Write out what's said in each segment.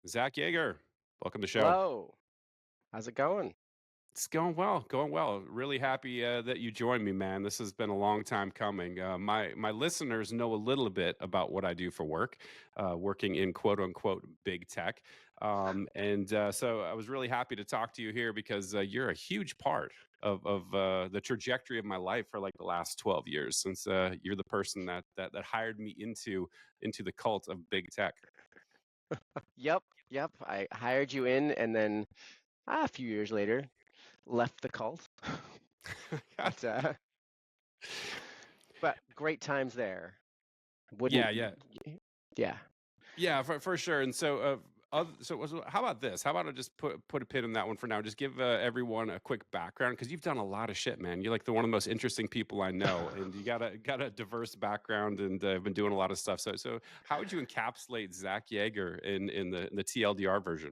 Zach Yeager, welcome to the show. Hello. How's it going? It's going well, going well. Really happy that you joined me, man. This has been a long time coming. My listeners know a little bit about what I do for work, working in quote unquote big tech, and so I was really happy to talk to you here because you're a huge part of the trajectory of my life for like the last 12 years. Since you're the person that hired me into the cult of big tech. Yep, yep. I hired you in and then a few years later left the cult. But but great times there. Wouldn't Yeah, yeah. yeah. Yeah, for sure. And so, how about this? How about I just put a pin in that one for now? Just give everyone a quick background because you've done a lot of shit, man. You're like one of the most interesting people I know, and you got a diverse background, and have been doing a lot of stuff. So how would you encapsulate Zach Yeager in the TLDR version?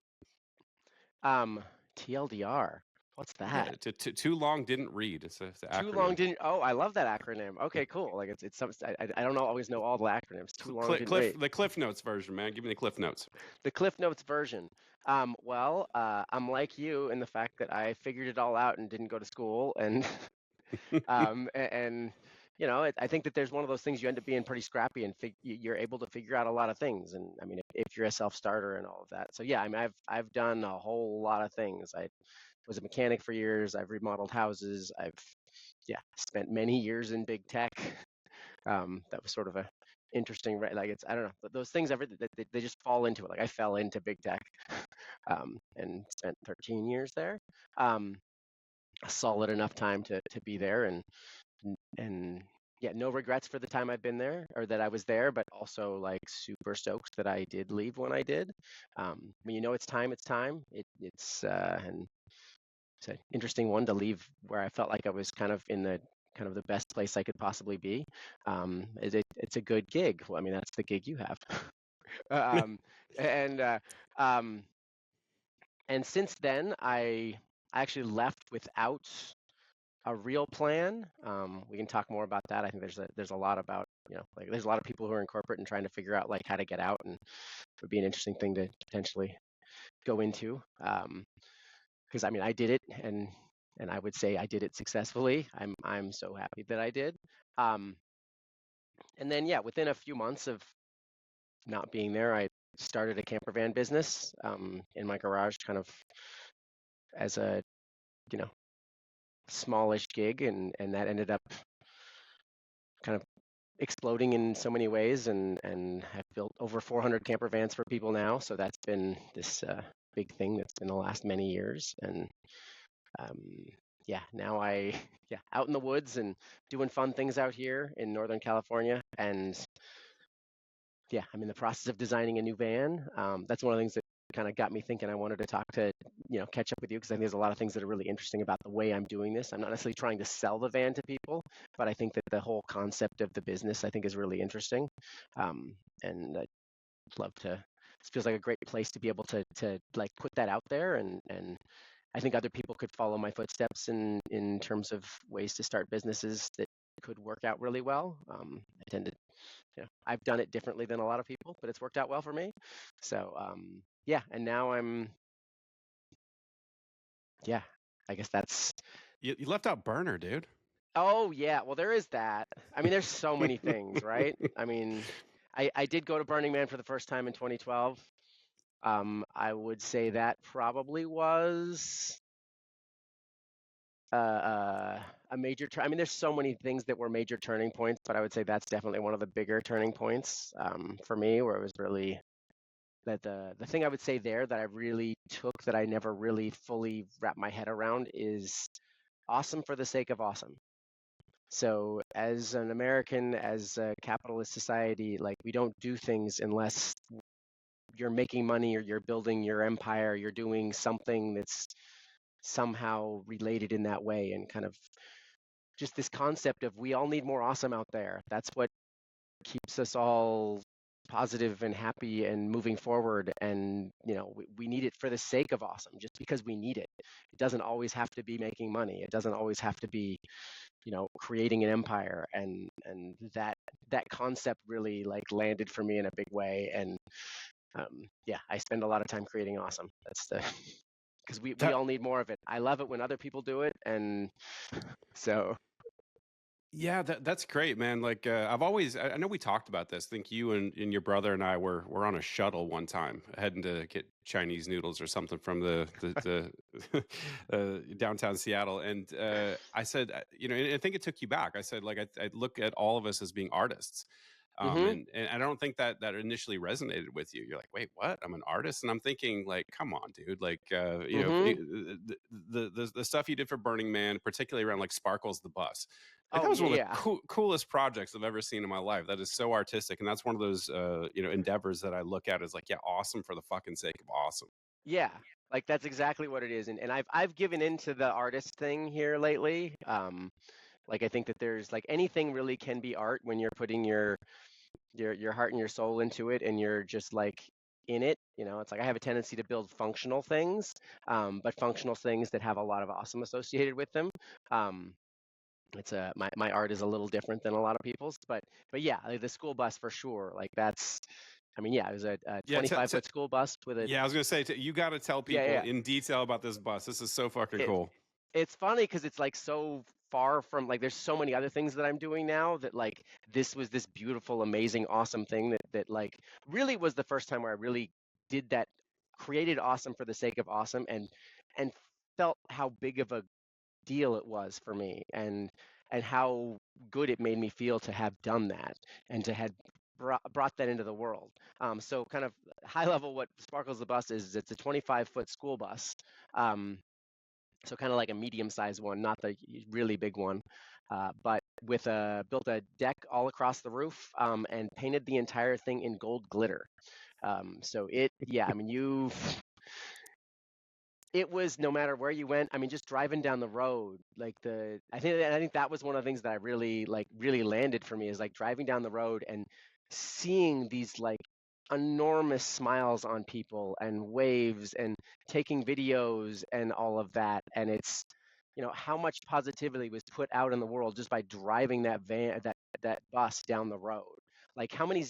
Um TLDR. What's Yeah, that? too long didn't read. It's an Too long acronym. didn't Oh, I love that acronym. Okay, cool. Like it's some I don't always know all the acronyms. Too long didn't Cliff read. the Cliff Notes version, man. Give me the Cliff Notes. The Cliff Notes version. I'm like you in the fact that I figured it all out and didn't go to school and and I think that there's one of those things you end up being pretty scrappy and you're able to figure out a lot of things. And I mean, if you're a self-starter and all of that. So yeah, I mean, I've done a whole lot of things. I was a mechanic for years. I've remodeled houses. I've spent many years in big tech. That was sort of a interesting, right? Like it's I don't know, but those things they just fall into it. Like I fell into big tech and spent 13 years there. Um, a solid enough time to be there and yeah, no regrets for the time I've been there or that I was there, but also like super stoked that I did leave when I did. When you know it's time, it's time. And it's an interesting one to leave where I felt like I was kind of the best place I could possibly be. It's a good gig. Well, I mean, that's the gig you have. um, and um, and since then, I actually left without a real plan. We can talk more about that. I think there's a lot about like there's a lot of people who are in corporate and trying to figure out like how to get out, and it would be an interesting thing to potentially go into. Because I mean I did it, and I would say I did it successfully. I'm so happy that I did. Um, and then yeah, within a few months of not being there, I started a camper van business in my garage, kind of as a you know smallish gig, and that ended up kind of exploding in so many ways, and I've built over 400 camper vans for people now. So that's been this big thing that's been the last many years, and um, yeah, now I yeah out in the woods and doing fun things out here in Northern California, and yeah, I'm in the process of designing a new van. That's one of the things that kind of got me thinking I wanted to talk to, catch up with you because I think there's a lot of things that are really interesting about the way I'm doing this. I'm not necessarily trying to sell the van to people, but I think that the whole concept of the business I think is really interesting. And I'd love to. This feels like a great place to be able to like put that out there, and I think other people could follow my footsteps in terms of ways to start businesses that could work out really well. I tend to I've done it differently than a lot of people, but it's worked out well for me. So yeah, and now yeah, I guess that's You left out burner, dude. oh yeah, well there is that. I mean, there's so many things, right? I mean, I did go to Burning Man for the first time in 2012. I would say that probably was uh, a I mean, there's so many things that were major turning points, but I would say that's definitely one of the bigger turning points for me, where it was really that the thing I would say there that I really took that I never really fully wrapped my head around is awesome for the sake of awesome. So as an American, as a capitalist society, like we don't do things unless you're making money or you're building your empire, you're doing something that's somehow related in that way, and kind of just this concept of we all need more awesome out there. That's what keeps us all positive and happy and moving forward. And we need it for the sake of awesome, just because we need it. It doesn't always have to be making money. It doesn't always have to be creating an empire. And that concept really like landed for me in a big way. And Yeah, I spend a lot of time creating awesome. That's the because we That all need more of it. I love it when other people do it, and so. Yeah, that's great, man. Like I've always, I know we talked about this. I think you and your brother and I were on a shuttle one time, heading to get Chinese noodles or something from the downtown Seattle. And I said, and I think it took you back. I said, like, I look at all of us as being artists. Mm-hmm. And I don't think that initially resonated with you. You're like, wait, what? I'm an artist, and I'm thinking, like, come on, dude. Like, Mm-hmm. the stuff you did for Burning Man, particularly around like Sparkles the Bus, like that Oh was yeah, one of the yeah. coolest projects I've ever seen in my life. That is so artistic, and that's one of those endeavors that I look at as like, yeah, awesome for the fucking sake of awesome. Yeah, like that's exactly what it is. And I've given into the artist thing here lately. Like I think that there's like anything really can be art when you're putting your heart and your soul into it and you're just like in it. It's like I have a tendency to build functional things, but functional things that have a lot of awesome associated with them. Um, it's my art is a little different than a lot of people's, but yeah, like the school bus for sure. Like that's, I mean, yeah, it was a Yeah, 25-foot school bus with a yeah. I was gonna say you got to tell yeah, people yeah. in detail about this bus. This is so fucking It cool. it's funny because it's like so far from like there's so many other things that I'm doing now that like this was this beautiful, amazing, awesome thing that like really was the first time where I really did that, created awesome for the sake of awesome, and felt how big of a deal it was for me, and how good it made me feel to have done that and to have brought that into the world. So kind of high level, what Sparkles the Bus is it's a 25-foot school bus. Um, so kind of like a medium-sized one, not the really big one, but with a built a deck all across the roof, and painted the entire thing in gold glitter. So yeah, I mean, it was no matter where you went. I mean, just driving down the road, like I think that was one of the things that I really like really landed for me is like driving down the road and seeing these like enormous smiles on people and waves and taking videos and all of that. And it's, how much positivity was put out in the world just by driving that bus down the road. Like how many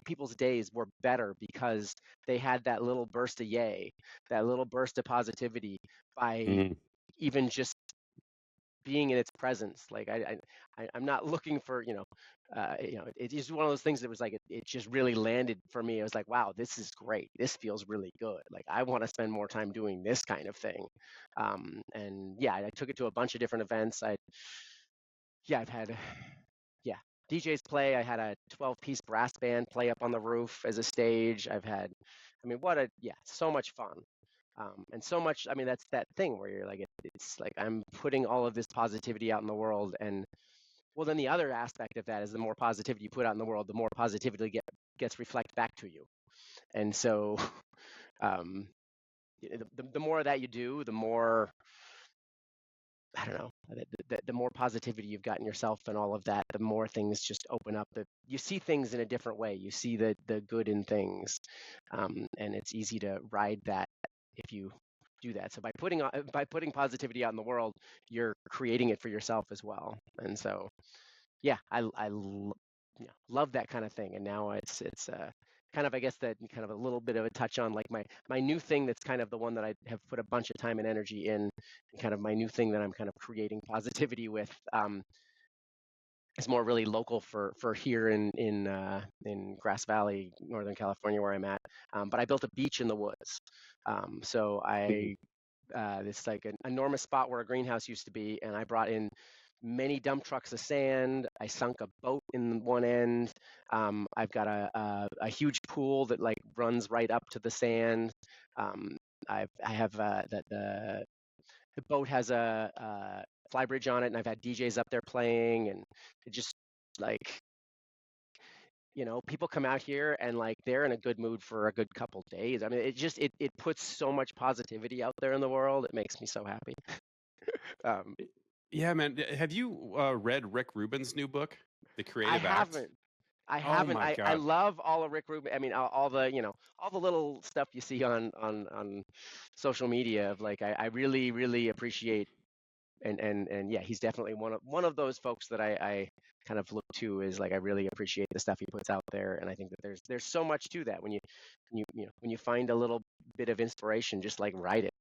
people's days were better because they had that little burst of yay, that little burst of positivity by Mhm. even just being in its presence. Like I'm not looking for, it's just one of those things that was like it just really landed for me. I was like, wow, this is great. This feels really good. Like I want to spend more time doing this kind of thing. And yeah, I took it to a bunch of different events. I've had yeah, DJs play. I had a 12-piece brass band play up on the roof as a stage. I mean, yeah, so much fun. And so much, I mean, that's that thing where you're like, it's like I'm putting all of this positivity out in the world. And well, then the other aspect of that is the more positivity you put out in the world, the more positivity gets reflected back to you. And so, um, the more of that you do, the more, I don't know, the more positivity you've got in yourself and all of that, the more things just open up. You see things in a different way. You see the good in things, and it's easy to ride that if you do that. So by putting positivity out in the world, you're creating it for yourself as well. And so yeah, love that kind of thing. And now it's kind of, I guess, that kind of a little bit of a touch on like my new thing that's kind of the one that I have put a bunch of time and energy in, and kind of my new thing that I'm kind of creating positivity with. Is more really local for here in Grass Valley, Northern California, where I'm at. But I built a beach in the woods. So Mhm. it's like an enormous spot where a greenhouse used to be, and I brought in many dump trucks of sand. I sunk a boat in one end. I've got a huge pool that like runs right up to the sand. Um, I have the boat has a fly bridge on it, and I've had DJs up there playing, and it just like, people come out here and like they're in a good mood for a good couple days. I mean, it puts so much positivity out there in the world. It makes me so happy. Um, Yeah, man. Have you read Rick Rubin's new book, The I Creative Act? haven't. I Oh haven't. my I God. love all of Rick Rubin. I mean, all the all the little stuff you see on social media of like I really really appreciate. And yeah, he's definitely one of those folks that I kind of look to, is like, I really appreciate the stuff he puts out there, and I think that there's so much to that when you find a little bit of inspiration, just like write it.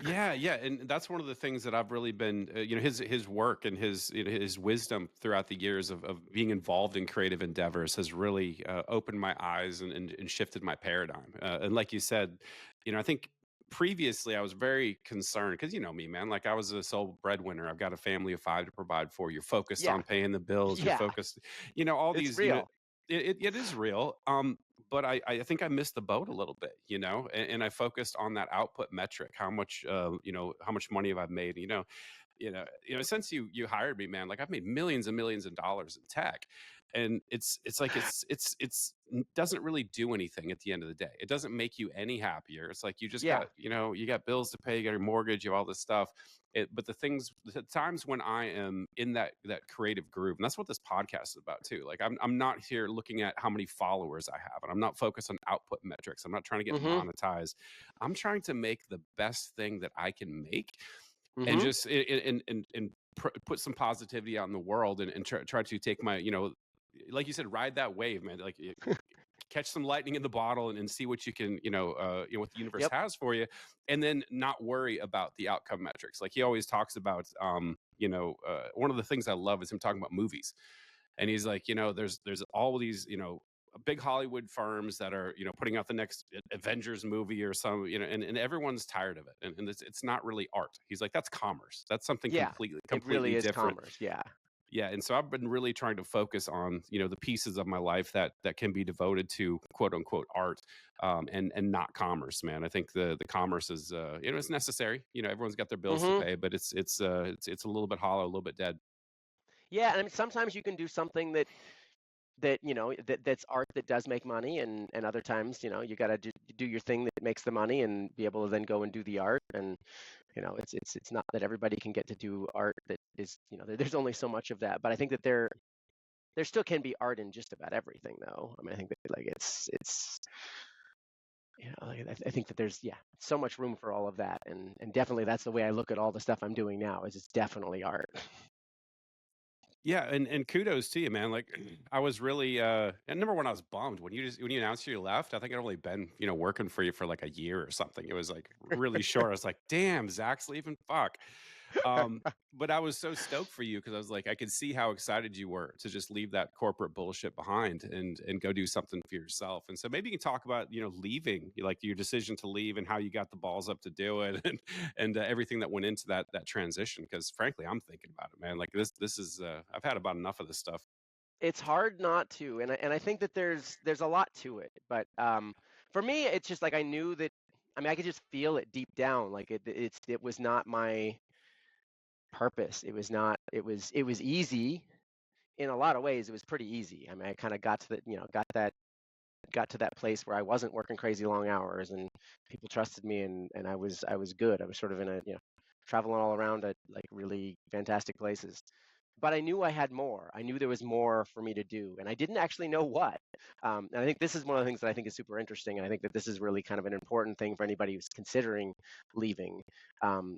Yeah, yeah, and that's one of the things that I've really been, his work and his his wisdom throughout the years of being involved in creative endeavors has really opened my eyes and shifted my paradigm. And like you said, I think previously I was very concerned because you know me, man. Like I was a sole breadwinner. I've got a family of five to provide for. You're focused Yeah, on paying the bills. You're yeah, focused, all it's these, real. it is real. But I think I missed the boat a little bit, and I focused on that output metric. How much, how much money have I made? Since you hired me, man, like I've made millions and millions of dollars in tech, and it's like it's doesn't really do anything at the end of the day. It doesn't make you any happier. It's like you just Yeah. got, you got bills to pay, you got your mortgage, you have all this stuff. But the times when I am in that creative groove, and that's what this podcast is about too. Like I'm not here looking at how many followers I have, and I'm not focused on output metrics. I'm not trying to get Mhm. monetized. I'm trying to make the best thing that I can make, and Mhm. just put some positivity out in the world, and try to take my, like you said, ride that wave, man. Like catch some lightning in the bottle, and see what you can, what the universe Yep. has for you, and then not worry about the outcome metrics. Like he always talks about, one of the things I love is him talking about movies, and he's like, there's all these, big Hollywood firms that are, putting out the next Avengers movie or some, and everyone's tired of it. And it's not really art. He's like, that's commerce. That's something Yeah. completely, It really completely is different. commerce. Yeah. Yeah. And so I've been really trying to focus on, the pieces of my life that can be devoted to quote unquote art, and not commerce, man. I think the commerce is, it's necessary. Everyone's got their bills to Mhm. pay, but it's a little bit hollow, a little bit dead. Yeah, and I mean, sometimes you can do something that's art that does make money, and other times, you got to do your thing that makes the money and be able to then go and do the art. And it's not that everybody can get to do art that is, there's only so much of that. But I think that there still can be art in just about everything, though. I mean, I think that, like, it's like, I think that there's, yeah, so much room for all of that, and definitely that's the way I look at all the stuff I'm doing now, is it's definitely art. Yeah, and kudos to you, man. Like I was really, and number one, I was bummed when you announced you left. I think I'd only been, working for you for like a year or something. It was like really short. I was like, damn, Zach's leaving. Fuck. Um, but I was so stoked for you because I was like, I could see how excited you were to just leave that corporate bullshit behind and go do something for yourself. And so maybe you can talk about, leaving, like your decision to leave and how you got the balls up to do it, and everything that went into that transition. Because frankly, I'm thinking about it, man. Like this is I've had about enough of this stuff. It's hard not to, and I think that there's a lot to it, but for me, it's just like, I knew that. I mean, I could just feel it deep down, like it was not my purpose. It was not. It was easy in a lot of ways. It was pretty easy. I mean, I kind of got to that place where I wasn't working crazy long hours, and people trusted me, and I was good. I was sort of in a, traveling all around at, like, really fantastic places. But I knew I had more. I knew there was more for me to do, and I didn't actually know what. And I think this is one of the things that I think is super interesting, and I think that this is really kind of an important thing for anybody who's considering leaving,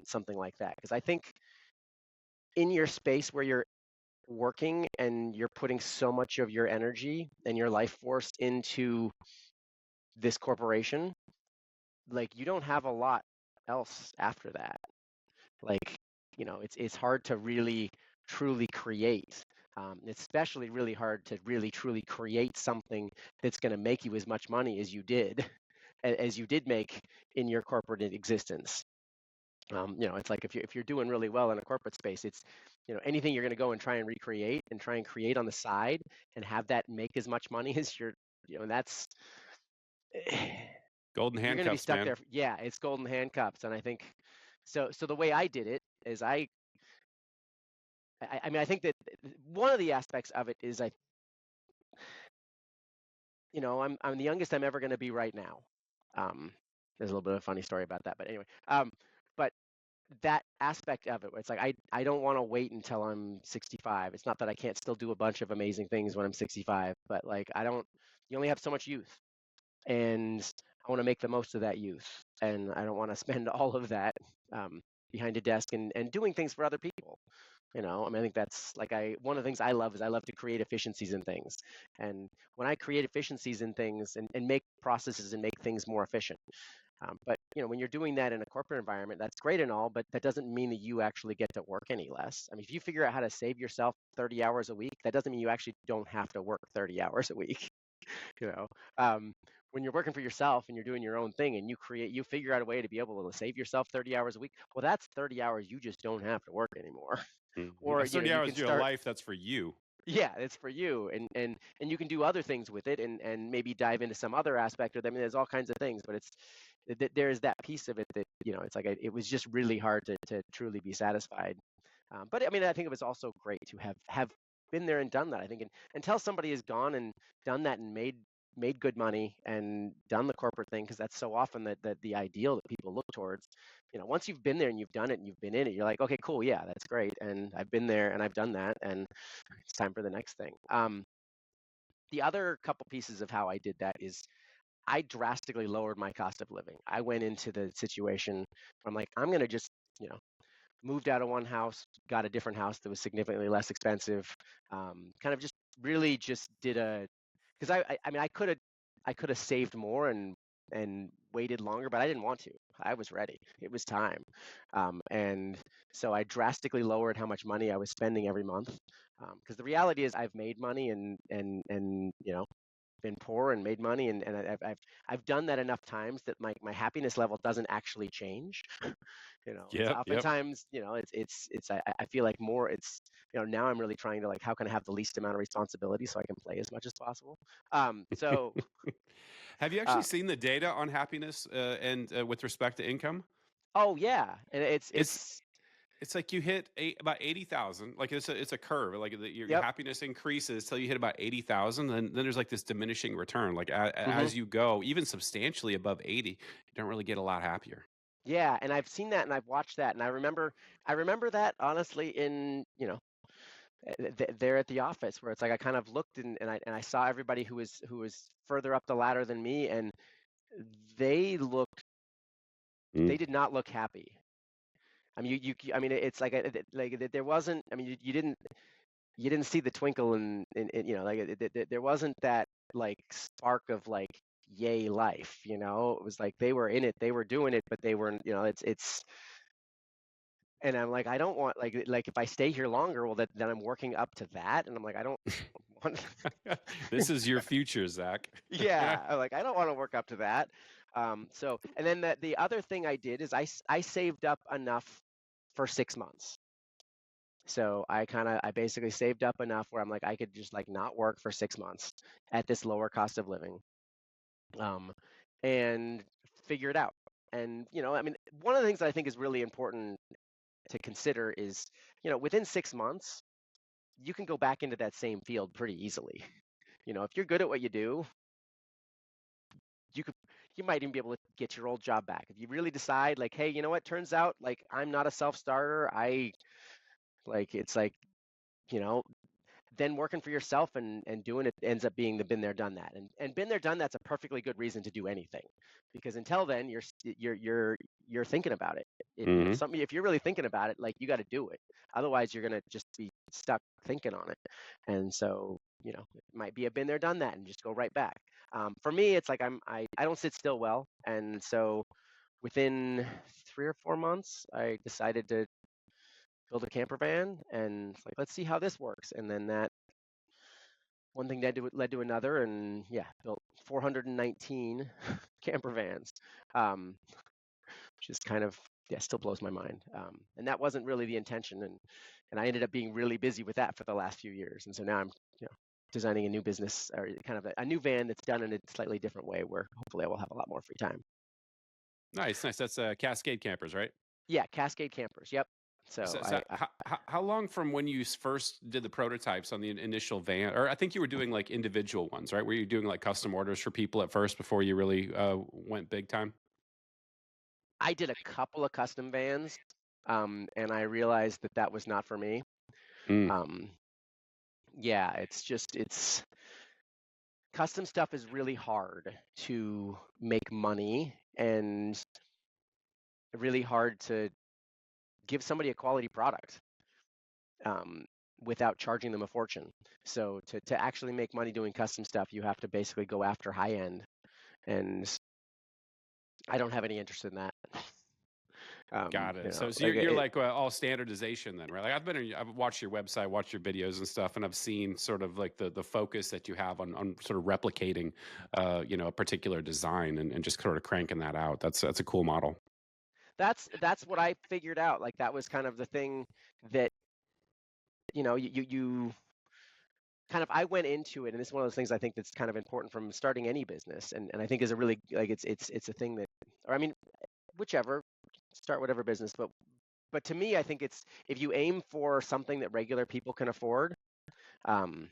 something like that, because I think in your space where you're working and you're putting so much of your energy and your life force into this corporation, like, you don't have a lot else after that. Like, it's hard to really truly create. It's especially really hard to really truly create something that's going to make you as much money as you did, as you did make in your corporate existence. It's like, if you're doing really well in a corporate space, it's, anything you're going to go and try and recreate and try and create on the side and have that make as much money as and that's Golden you're going to be handcuffs, stuck man. there. Yeah, it's golden handcuffs, and I think so. So the way I did it is, I mean, I think that one of the aspects of it is, I'm the youngest I'm ever going to be right now. There's a little bit of a funny story about that, but anyway, but that aspect of it, where it's like, I don't want to wait until I'm 65. It's not that I can't still do a bunch of amazing things when I'm 65, but, like, I don't. You only have so much youth, and I want to make the most of that youth, and I don't want to spend all of that. behind a desk and doing things for other people. I mean, I think that's like one of the things I love is I love to create efficiencies in things. And when I create efficiencies in things and make processes and make things more efficient. But when you're doing that in a corporate environment, that's great and all, but that doesn't mean that you actually get to work any less. I mean, if you figure out how to save yourself 30 hours a week, that doesn't mean you actually don't have to work 30 hours a week. you know um, when you're working for yourself and you're doing your own thing and you figure out a way to be able to save yourself 30 hours a week, well, that's 30 hours you just don't have to work anymore. Or That's 30 you hours can of your start. life. That's for you. Yeah, it's for you, and you can do other things with it, and maybe dive into some other aspect of them. I mean, there's all kinds of things, but there is that piece of it that it's like it was just really hard to truly be satisfied. But I mean, I think it was also great to have been there and done that. I think, until somebody has gone and done that and made good money and done the corporate thing, because that's so often that the ideal that people look towards. Once you've been there and you've done it and you've been in it, you're like, okay, cool, yeah, that's great, and I've been there and I've done that, and it's time for the next thing. The other couple pieces of how I did that is I drastically lowered my cost of living. I went into the situation where I'm like, I'm going to just, you know, moved out of one house, got a different house that was significantly less expensive. Kind of just really just did because I mean, I could have saved more and waited longer, but I didn't want to. I was ready. It was time. And so I drastically lowered how much money I was spending every month. Because the reality is I've made money and been poor and made money, and I've done that enough times that my happiness level doesn't actually change. It's Yep. Yep. oftentimes, I feel like more it's, now I'm really trying to, like, how can I have the least amount of responsibility so I can play as much as possible. So Have you actually uh, seen the data on happiness and with respect to income? oh yeah, and it's It's it's it's like you hit about 80,000. Like it's a curve. Like your yep. happiness increases till you hit about 80,000. Then there's like this diminishing return. Like Hmm. as you go, even substantially above 80, you don't really get a lot happier. Yeah, and I've seen that and I've watched that, and I remember that honestly in, there at the office, where it's like I kind of looked and I saw everybody who was further up the ladder than me, and they looked Mm. they did not look happy. I mean, I mean, it's like there wasn't. I mean, you didn't see the twinkle in like there wasn't that, like, spark of, like, yay life. It was like they were in it, they were doing it, but they weren't. It's and I'm like, I don't want, like if I stay here longer, well, then I'm working up to that, and I'm like, I don't want. This is your future, Zach. Yeah, I don't want to work up to that. And then the other thing I did is I saved up enough for 6 months. So I basically saved up enough where I'm like, I could just, like, not work for 6 months at this lower cost of living, um, and figure it out. And I mean, one of the things that I think is really important to consider is, within 6 months, you can go back into that same field pretty easily. If you're good at what you do, you could you might even be able to get your old job back if you really decide, like, hey, you know what? Turns out, like, I'm not a self-starter. It's like, you know, then working for yourself and doing it ends up being the been there, done that. And been there, done that's a perfectly good reason to do anything, because until then you're thinking about it. Hmm. If you're really thinking about it, like, you got to do it. Otherwise, you're gonna just be stuck thinking on it. And so, it might be a been there, done that, and just go right back. For me, it's like I don't sit still well, and so within 3 or 4 months, I decided to build a camper van, and it's like, let's see how this works. And then that one thing led to another, and yeah, built 419 camper vans, um, which is kind of, yeah, still blows my mind. And that wasn't really the intention, and I ended up being really busy with that for the last few years. And so now I'm, designing a new business, or kind of a new van that's done in a slightly different way, where hopefully I will have a lot more free time. Nice, nice. That's Cascade Campers, right? Yeah, Cascade Campers. Yep. So So how long from when you first did the prototypes on the initial van, or I think you were doing like individual ones, right? Were you doing like custom orders for people at first before you really went big time? I did a couple of custom vans, and I realized that that was not for me. Mm. Um, yeah, it's custom stuff is really hard to make money, and really hard to give somebody a quality product um, without charging them a fortune. So to actually make money doing custom stuff, you have to basically go after high end, and I don't have any interest in that. Got it. So Like you're like all standardization then, right? Like I've watched your website, watched your videos and stuff, and I've seen sort of like the focus that you have on sort of replicating, a particular design and just sort of cranking that out. That's a cool model. that's what I figured out. Like that was kind of the thing that you kind of I went into it, and this is one of those things I think that's kind of important from starting any business, and I think is a really like it's a thing that, or I mean, whichever, start whatever business, but to me, I think it's if you aim for something that regular people can afford, um,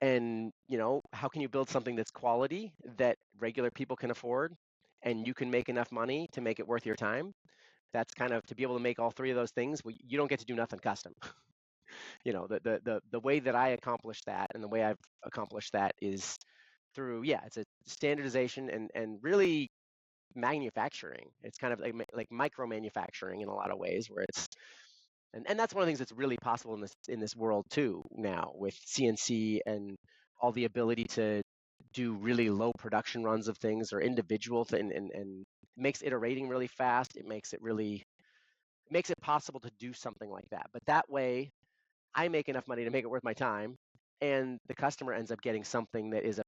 and how can you build something that's quality that regular people can afford, and you can make enough money to make it worth your time. That's kind of to be able to make all three of those things. Well, you don't get to do nothing custom. The way that I accomplish that and the way I've accomplished that is through, yeah, it's a standardization and really manufacturing. It's kind of like micro manufacturing in a lot of ways, where it's and that's one of the things that's really possible in this world too now, with CNC and all the ability to do really low production runs of things, or individual and makes iterating really fast. It makes it possible to do something like that. But that way, I make enough money to make it worth my time, and the customer ends up getting something that is a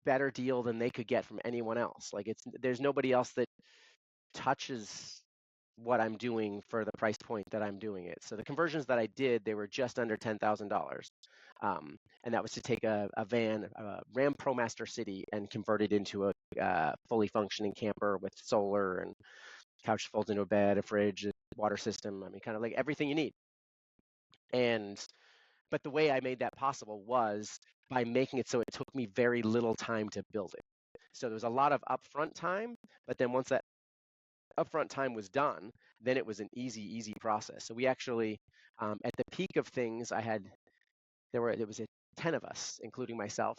better deal than they could get from anyone else. Like there's nobody else that touches what I'm doing for the price point that I'm doing it. So the conversions that I did, they were just under $10,000. And that was to take a van, a Ram ProMaster City, and convert it into a fully functioning camper with solar and couch folds into a bed, a fridge, a water system. I mean, kind of like everything you need. But the way I made that possible was by making it so it took me very little time to build it. So there was a lot of upfront time, but then once that upfront time was done, then it was an easy process. So we actually, at the peak of things, there was 10 of us, including myself,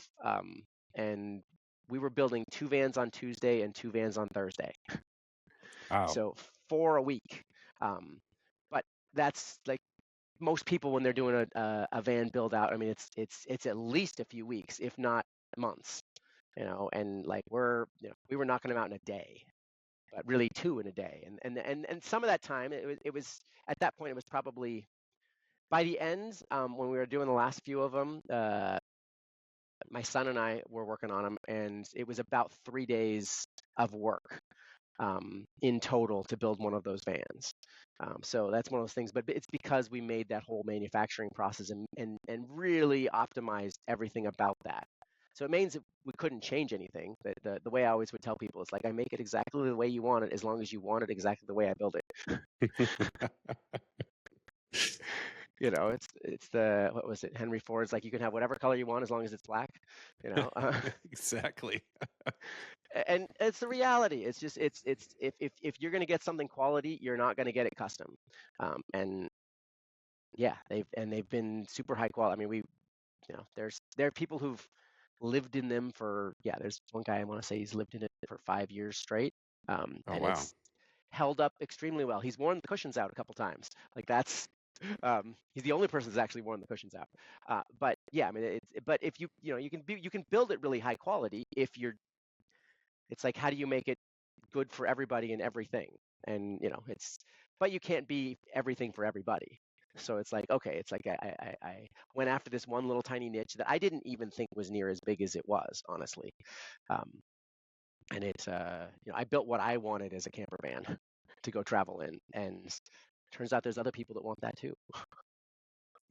and we were building 2 vans on Tuesday and 2 vans on Thursday. Wow. So 4 a week. But that's like most people when they're doing a van build out. I mean, it's at least a few weeks, if not months. And like we were knocking them out in a day, but really 2 in a day. And some of that time, it was at that point, it was probably by the end, when we were doing the last few of them, my son and I were working on them, and it was about 3 days of work in total to build one of those vans. So that's one of those things, but it's because we made that whole manufacturing process and really optimized everything about that. So it means that we couldn't change anything. The way I always would tell people is like, I make it exactly the way you want it, as long as you want it exactly the way I build it. It's the, what was it? Henry Ford's like, you can have whatever color you want as long as it's black. Exactly. And it's the reality. It's just it's if you're going to get something quality, you're not going to get it custom. And yeah, they've been super high quality. I mean, there are people who've lived in them for, yeah, there's one guy I want to say he's lived in it for 5 years straight. Oh And wow. it's held up extremely well. He's worn the cushions out a couple times. Like that's he's the only person that's actually worn the cushions out. But yeah, I mean, but if you can build it really high quality if you're. It's like, how do you make it good for everybody and everything? And but you can't be everything for everybody. So it's like, okay, it's like I went after this one little tiny niche that I didn't even think was near as big as it was, honestly. Um, and I built what I wanted as a camper van to go travel in, and turns out there's other people that want that too.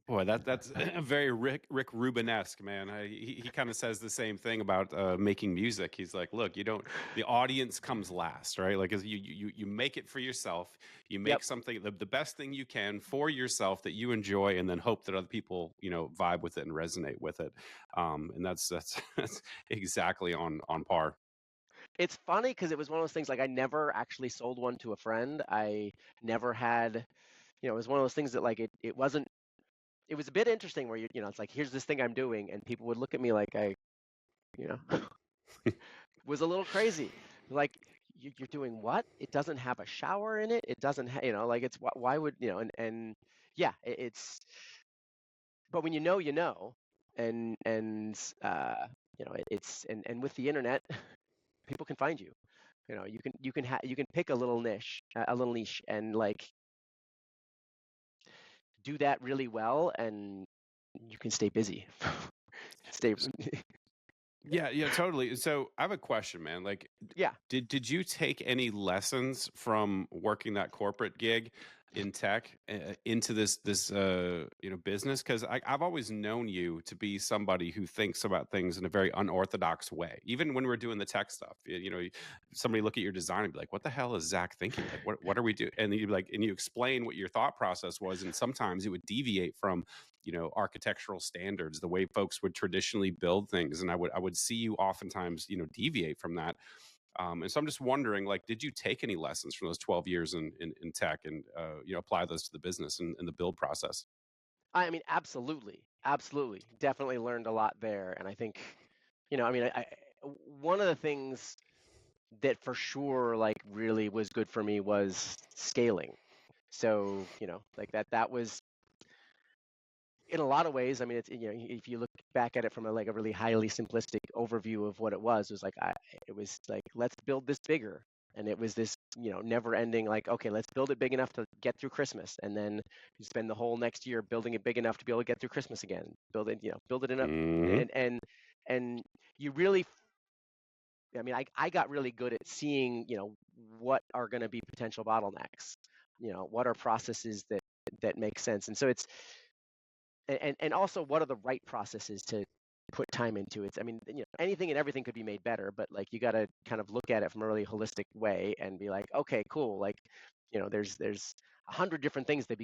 Boy, that's very Rick Rubin-esque, man. He kind of says the same thing about making music. He's like, look, you don't. The audience comes last, right? Like, as you make it for yourself. You Yep. make something the best thing you can for yourself that you enjoy, and then hope that other people vibe with it and resonate with it. And that's exactly on par. It's funny because it was one of those things, like I never actually sold one to a friend. I never had, it was one of those things that like it wasn't. It was a bit interesting where it's like, here's this thing I'm doing, and people would look at me like I, you know, was a little crazy. Like, you're doing what? It doesn't have a shower in it. It doesn't like it's why would and yeah, it's but when you know, and it's and with the internet, people can find you. You can pick a little niche, and like do that really well, and you can stay busy. Stay, Yeah, yeah, totally. So I have a question, man. Like, yeah. did you take any lessons from working that corporate gig in tech into this business? Because I've always known you to be somebody who thinks about things in a very unorthodox way. Even when we're doing the tech stuff, somebody look at your design and be like, "What the hell is Zach thinking? Like, what are we doing?" And then you'd be like, and you explain what your thought process was, and sometimes it would deviate from architectural standards, the way folks would traditionally build things, and I would see you oftentimes deviate from that. And so I'm just wondering, like, did you take any lessons from those 12 years in tech and apply those to the business and the build process? I mean, absolutely, absolutely, definitely learned a lot there, and I think, I mean, one of the things that for sure like really was good for me was scaling. So, like that was in a lot of ways. I mean, it's if you look back at it from like a really highly simplistic overview of what it was like it was like let's build this bigger, and it was this never ending like okay, let's build it big enough to get through Christmas, and then you spend the whole next year building it big enough to be able to get through Christmas again. Build it enough, Hmm. and you really. I mean, I got really good at seeing, what are going to be potential bottlenecks, what are processes that make sense. And so it's and also what are the right processes to put time into it. I mean, anything and everything could be made better, but like you got to kind of look at it from a really holistic way and be like, okay, cool. Like, there's 100 different things that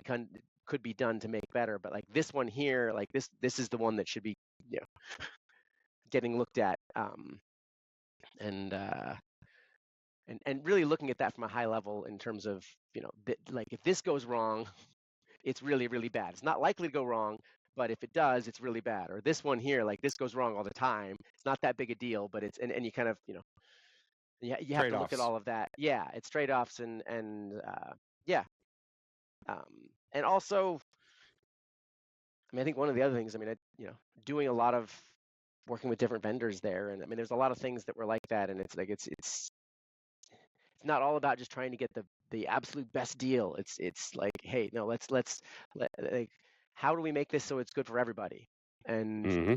could be done to make better, but like this one here, like this is the one that should be, you know, getting looked at. And and really looking at that from a high level in terms of like if this goes wrong, it's really really bad. It's not likely to go wrong, but if it does, it's really bad. Or this one here, like this goes wrong all the time. It's not that big a deal, but it's and you kind of you have to look at Trade-offs. all of that. Yeah, it's trade offs and yeah, and also I mean I think one of the other things I mean doing a lot of working with different vendors there, and I mean there's a lot of things that were like that, and it's like it's not all about just trying to get the absolute best deal. It's like, hey, no, like, how do we make this so it's good for everybody? And Hmm.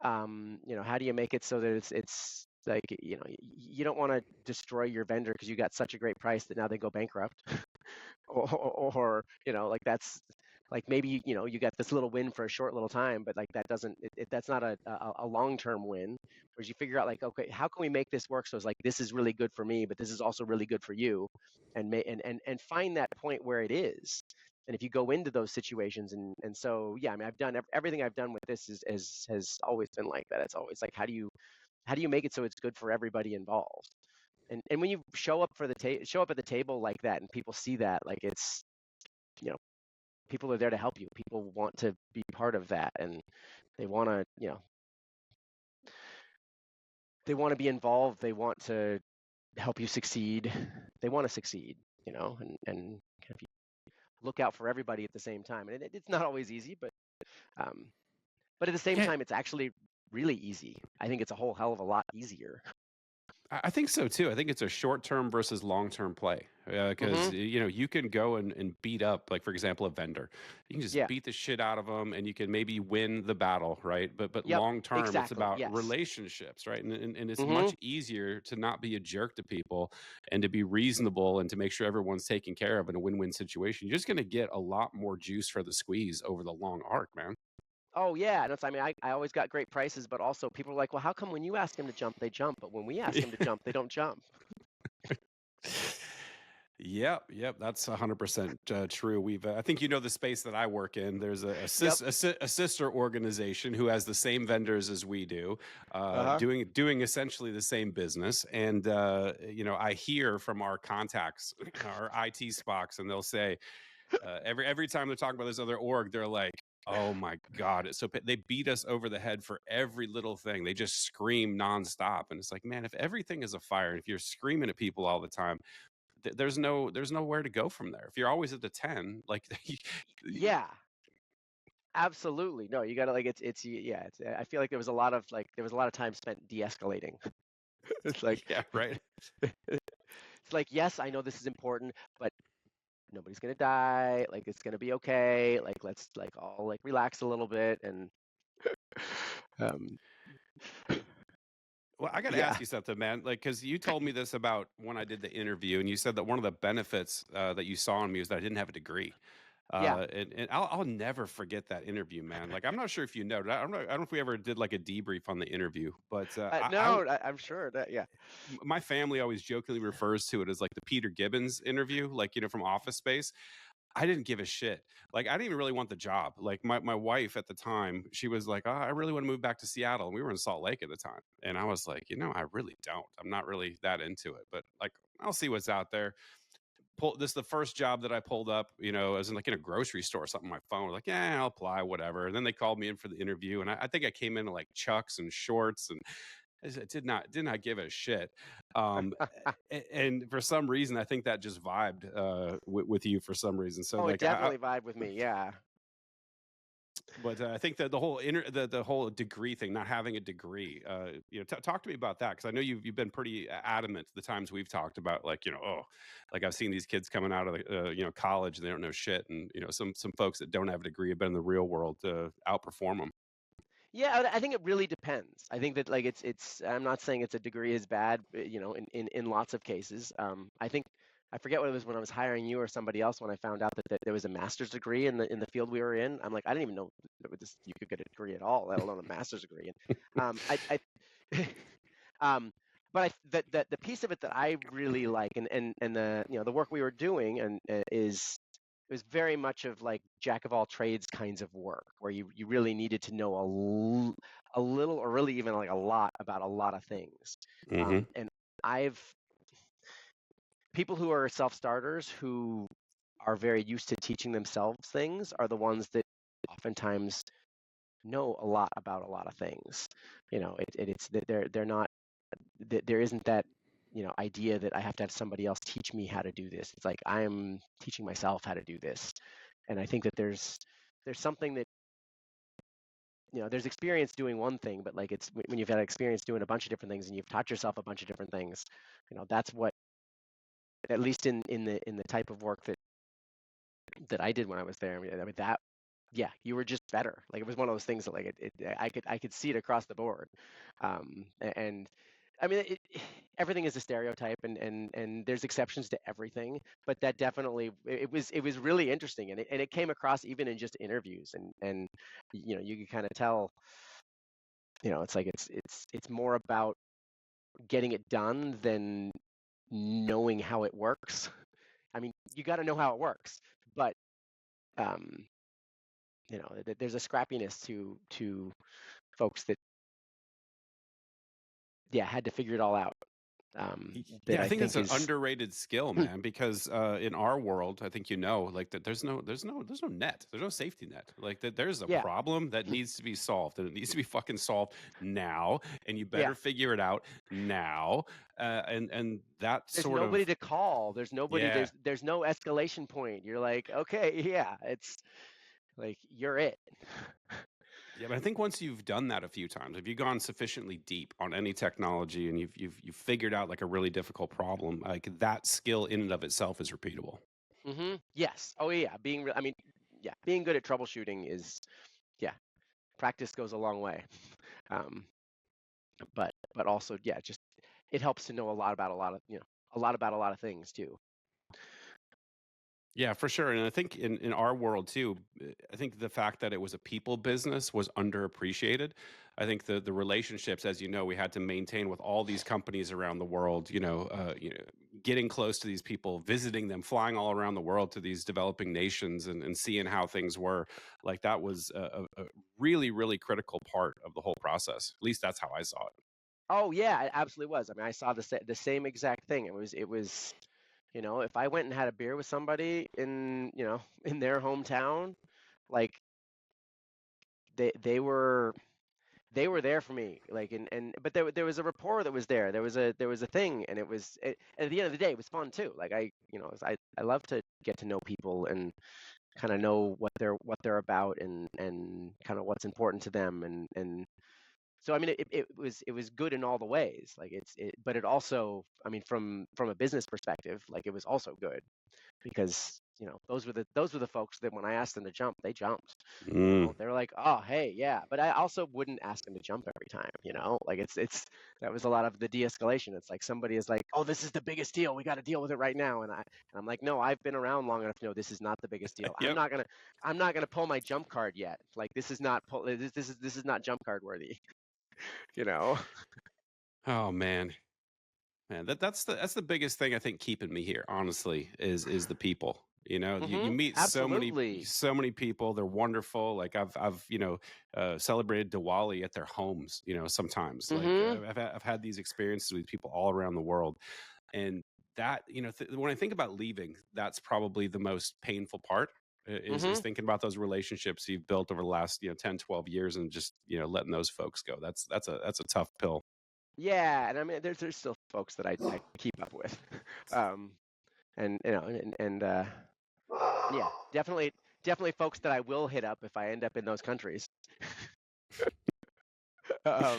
how do you make it so that it's like, you don't want to destroy your vendor because you got such a great price that now they go bankrupt, or like that's like maybe you got this little win for a short little time, but like that doesn't that's not a long-term win. Whereas you figure out like, okay, how can we make this work so it's like this is really good for me, but this is also really good for you, and and find that point where it is. And if you go into those situations, and so yeah, I mean I've done everything I've done with this has always been like that. It's always like how do you make it so it's good for everybody involved? And when you show up at the table like that, and people see that, like it's you know people are there to help you. People want to be part of that, and they want to they want to be involved. They want to help you succeed. They want to succeed, and kind of look out for everybody at the same time. And it's not always easy, um, but at the same Yeah, time, it's actually really easy. I think it's a whole hell of a lot easier. I think so too. I think it's a short-term versus long-term play because Hmm. you can go and beat up, like for example, a vendor. You can just Yeah. beat the shit out of them, and you can maybe win the battle, right? But Yep. long-term, it's Exactly. about Yes. relationships, right? And it's Hmm. much easier to not be a jerk to people and to be reasonable and to make sure everyone's taken care of in a win-win situation. You're just going to get a lot more juice for the squeeze over the long arc, man. Oh yeah, and I mean, I always got great prices, but also people are like, well, how come when you ask them to jump, they jump, but when we ask them to jump, they don't jump? Yep, yep, that's 100% true. I think the space that I work in. There's Yep. a sister organization who has the same vendors as we do, Uh-huh. doing essentially the same business. And I hear from our contacts, our IT spocs, and they'll say every time they're talking about this other org, they're like, Oh my god, it's so they beat us over the head for every little thing. They just scream nonstop, and it's like, man, if everything is a fire, and if you're screaming at people all the time, there's nowhere to go from there. If you're always at the 10, like Yeah, absolutely. No, you gotta like yeah. I feel like there was a lot of time spent de-escalating. It's like yeah, right. it's like yes, I know this is important, but nobody's gonna die. Like it's gonna be okay. Like let's like all like relax a little bit and um Well, I got to yeah ask you something, man. Like, because you told me this about when I did the interview, and you said that one of the benefits that you saw in me was that I didn't have a degree. yeah. And I'll never forget that interview, man. Like, I'm not sure if you know, I don't know if we ever did like a debrief on the interview, but No, I'm sure that yeah. my family always jokingly refers to it as like the Peter Gibbons interview, like, from Office Space. I didn't give a shit. Like, I didn't even really want the job. Like, my wife at the time, she was like, "Oh, I really want to move back to Seattle." And we were in Salt Lake at the time. And I was like, I really don't. I'm not really that into it, but like, I'll see what's out there. This is the first job that I pulled up, as in like in a grocery store or something on my phone. Like, yeah, I'll apply, whatever. And then they called me in for the interview. And I think I came in like chucks and shorts, and I did not give a shit. Um, and for some reason, I think that just vibed with you for some reason. So Oh, it like, definitely vibe with me. Yeah. but I think that the whole degree thing, not having a degree, talk to me about that, because I know you've been pretty adamant the times we've talked about, like, oh, like I've seen these kids coming out of the college and they don't know shit, and some folks that don't have a degree have been in the real world to outperform them. Yeah, I think it really depends. I think that like it's I'm not saying it's a degree is bad, in lots of cases. I think I forget what it was when I was hiring you or somebody else when I found out that there was a master's degree in the field we were in. I'm like, I didn't even know that you could get a degree at all, let alone a master's degree. And I um but the piece of it that I really like and the the work we were doing and is it was very much of like jack of all trades kinds of work where you really needed to know a little or really even like a lot about a lot of things. Hmm. And I've people who are self-starters who are very used to teaching themselves things are the ones that oftentimes know a lot about a lot of things. It's that they're not there isn't that idea that I have to have somebody else teach me how to do this. It's like I'm teaching myself how to do this. And I think that there's something that there's experience doing one thing, but like it's when you've had experience doing a bunch of different things and you've taught yourself a bunch of different things, that's what at least in the type of work that I did when I was there. I mean that yeah, you were just better. Like it was one of those things that like I could see it across the board. And I mean everything is a stereotype and there's exceptions to everything, but that definitely it was really interesting and it came across even in just interviews and you could kind of tell, it's like it's more about getting it done than knowing how it works. I mean, you got to know how it works, but um, there's a scrappiness to folks that yeah had to figure it all out. That Yeah, I I think that's think an is underrated skill, man. Because in our world, I think like that. There's no net. There's no safety net. Like that, there's a yeah problem that needs to be solved, and it needs to be fucking solved now. And you yeah. better figure it out now. And that There's sort nobody of to call. There's nobody. yeah. There's no escalation point. You're like, okay, yeah, it's like you're it. Yeah, but I think once you've done that a few times, if you've gone sufficiently deep on any technology and you've figured out like a really difficult problem, like that skill in and of itself is repeatable. Yes. Oh yeah. I mean, yeah. Being good at troubleshooting is yeah. Practice goes a long way. Um, but also yeah, just it helps to know a lot about a lot of things too. Yeah, for sure. And I think in our world too, I think the fact that it was a people business was underappreciated. I think the relationships, as you know, we had to maintain with all these companies around the world, getting close to these people, visiting them, flying all around the world to these developing nations and seeing how things were. Like that was a really, really critical part of the whole process. At least that's how I saw it. Oh yeah, it absolutely was. I mean, I saw the same exact thing. It was if I went and had a beer with somebody in in their hometown, like they were there for me, like, but there was a rapport that was there. There was a thing, and at the end of the day, it was fun too. Like, I love to get to know people and kind of know what they're about, and kind of what's important to them, and so I mean, it was good in all the ways. Like, but it also, I mean, from a business perspective, like, it was also good because those were the folks that when I asked them to jump, they jumped. Mm. They're like, oh, hey, yeah. But I also wouldn't ask them to jump every time. Like, it's that was a lot of the de-escalation. It's like somebody is like, oh, this is the biggest deal. We got to deal with it right now. And I'm like, no, I've been around long enough to know this is not the biggest deal. I'm Yep. not gonna I'm not gonna pull my jump card yet. Like, this is not this is not jump card worthy. You know. Oh man, that's the biggest thing I think keeping me here, honestly, is the people. You meet Absolutely. so many people. They're wonderful. Like I've celebrated Diwali at their homes. Sometimes like Mm-hmm. I've had these experiences with people all around the world, and that when I think about leaving, that's probably the most painful part. Is Mm-hmm. thinking about those relationships you've built over the last 10, 12 years, and just letting those folks go. That's a tough pill. Yeah, and I mean, there's still folks that I keep up with, um, and yeah, definitely folks that I will hit up if I end up in those countries. um,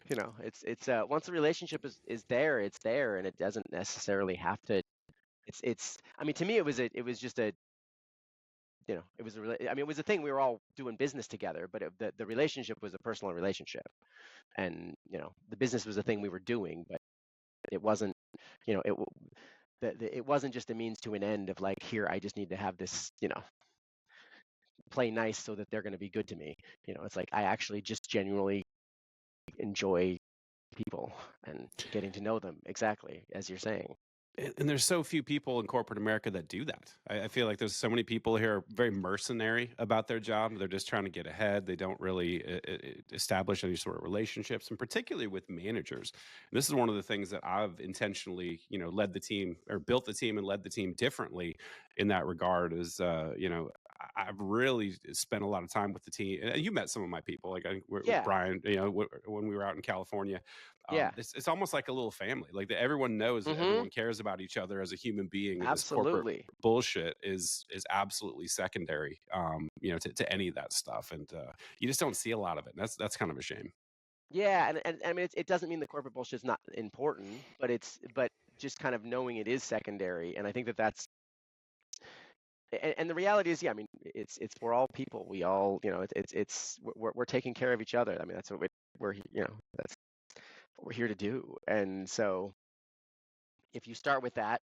it's once the relationship is there, it's there, and it doesn't necessarily have to. It's. I mean, to me, it was just a it was I mean, it was a thing. We were all doing business together, but the relationship was a personal relationship, and the business was a thing we were doing, but it wasn't. You know, it w- it wasn't just a means to an end of like, here, I just need to have this, play nice so that they're going to be good to me. It's like I actually just genuinely enjoy people and getting to know them, exactly as you're saying. And there's so few people in corporate America that do that. I feel like there's so many people here are very mercenary about their job. They're just trying to get ahead. They don't really establish any sort of relationships, and particularly with managers. And this is one of the things that I've intentionally, led the team or built the team and led the team differently in that regard. Is I've really spent a lot of time with the team. And you met some of my people, like I think with Yeah. Brian. When we were out in California, Yeah. it's almost like a little family. Like that, everyone knows that Mm-hmm. everyone cares about each other as a human being, and this corporate Absolutely. bullshit is absolutely secondary, to any of that stuff. And you just don't see a lot of it. And that's kind of a shame. Yeah, and I mean, it doesn't mean the corporate bullshit's not important, but just kind of knowing it is secondary, and I think that's and the reality is, yeah, I mean, it's we're all people. We all, we're taking care of each other. I mean, that's what that's what we're here to do. And so if you start with that,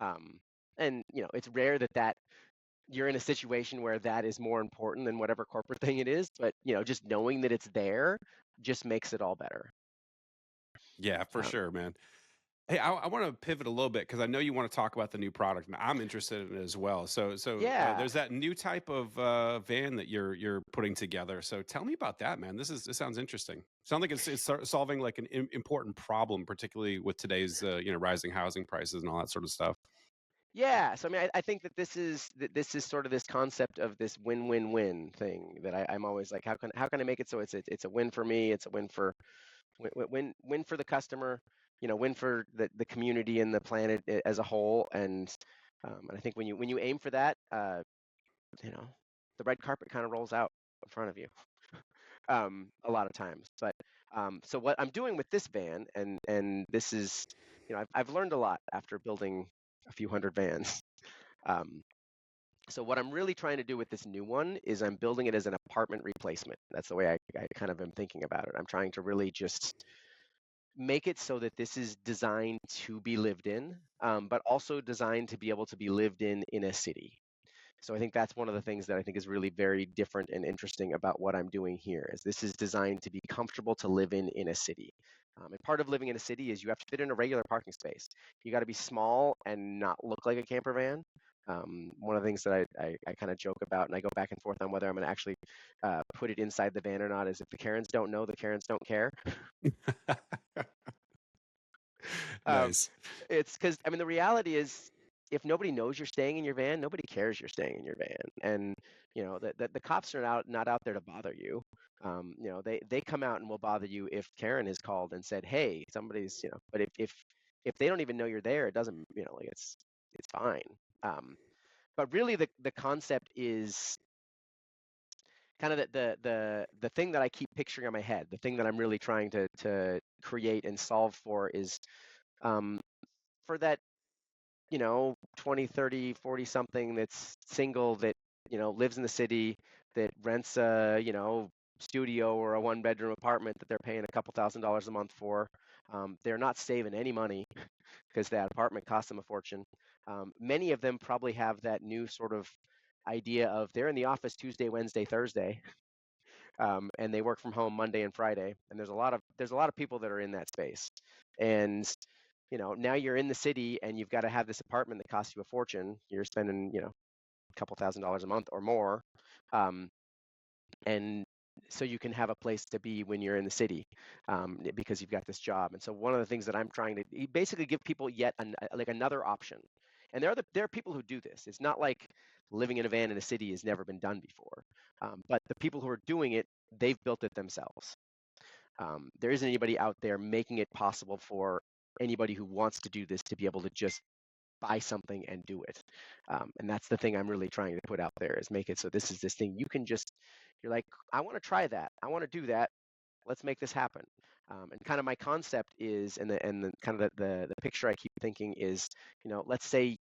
um, and it's rare that you're in a situation where that is more important than whatever corporate thing it is, but just knowing that it's there just makes it all better. Yeah, for Um, sure, man. Hey, I want to pivot a little bit because I know you want to talk about the new product, and I'm interested in it as well. So yeah. there's that new type of van that you're putting together. So tell me about that, man. This sounds interesting. Sounds like it's solving like an important problem, particularly with today's rising housing prices and all that sort of stuff. Yeah, so I mean, I think that this is sort of this concept of this win-win-win thing that I'm always like, how can I make it so it's a win for me, it's a win for the customer, win for the community and the planet as a whole, and I think when you aim for that, you know, the red carpet kind of rolls out in front of you, a lot of times. But so what I'm doing with this van, and this is, I've learned a lot after building a few hundred vans. Um, so what I'm really trying to do with this new one is I'm building it as an apartment replacement. That's the way I kind of am thinking about it. I'm trying to really just make it so that this is designed to be lived in, but also designed to be able to be lived in a city. So I think that's one of the things that I think is really very different and interesting about what I'm doing here, is this is designed to be comfortable to live in a city. And part of living in a city is you have to fit in a regular parking space. You got to be small and not look like a camper van. One of the things that I kind of joke about, and I go back and forth on whether I'm going to actually put it inside the van or not, is if the Karens don't know, the Karens don't care. Um, Nice. it's because, I mean, the reality is if nobody knows you're staying in your van, nobody cares you're staying in your van. And the cops are not out there to bother you. They come out and will bother you if Karen has called and said, "Hey, somebody's," But if they don't even know you're there, it doesn't, like it's fine. But really, the concept is kind of the thing that I keep picturing in my head. The thing that I'm really trying to create and solve for is um, for that 20, 30, 40 something that's single that, lives in the city, that rents a, studio or a one bedroom apartment that they're paying a couple $1,000s a month for. They're not saving any money because that apartment costs them a fortune. Many of them probably have that new sort of idea of they're in the office Tuesday, Wednesday, Thursday, and they work from home Monday and Friday. And there's a lot of people that are in that space. And now you're in the city and you've got to have this apartment that costs you a fortune. You're spending, a couple $1,000s a month or more. Um, and so you can have a place to be when you're in the city, because you've got this job. And so one of the things that I'm trying to basically give people yet like another option. And there are people who do this. It's not like living in a van in a city has never been done before. But the people who are doing it, they've built it themselves. There isn't anybody out there making it possible for anybody who wants to do this to be able to just buy something and do it. And that's the thing I'm really trying to put out there, is make it so this is this thing you can just, you're like, I want to try that. I want to do that. Let's make this happen. And kind of my concept is, and the kind of the picture I keep thinking is, let's say